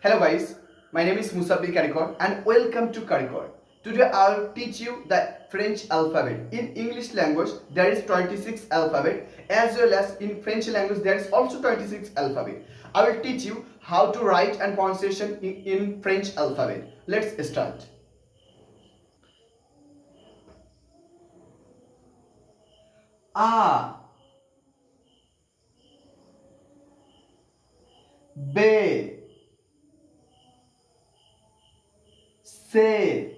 Hello guys, my name is Musabbi Karikor and welcome to Karikor. Today I will teach you the French alphabet. In English language there is 26 alphabet, as well as in French language there is also 26 alphabet. I will teach you how to write and pronunciation in French alphabet. Let's start. A, B, C,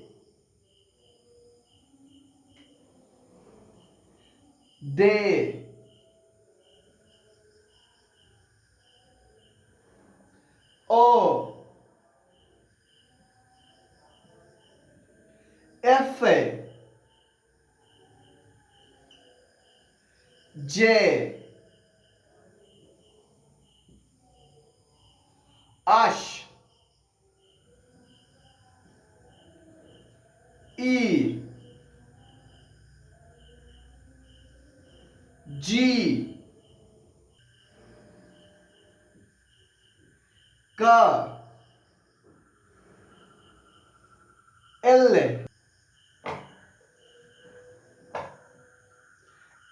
D, O, F, J, H, E, G, K, L,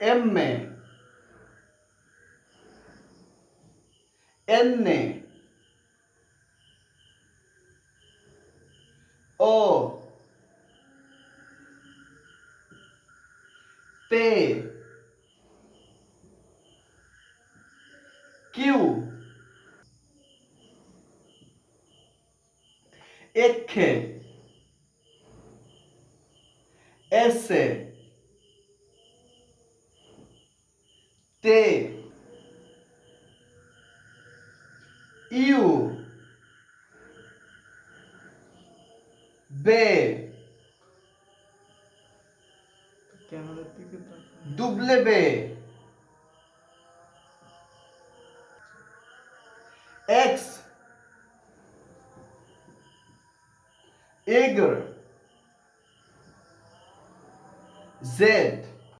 M, N, O, P, Q, X, S, T, U, B, W, X, Y, Z,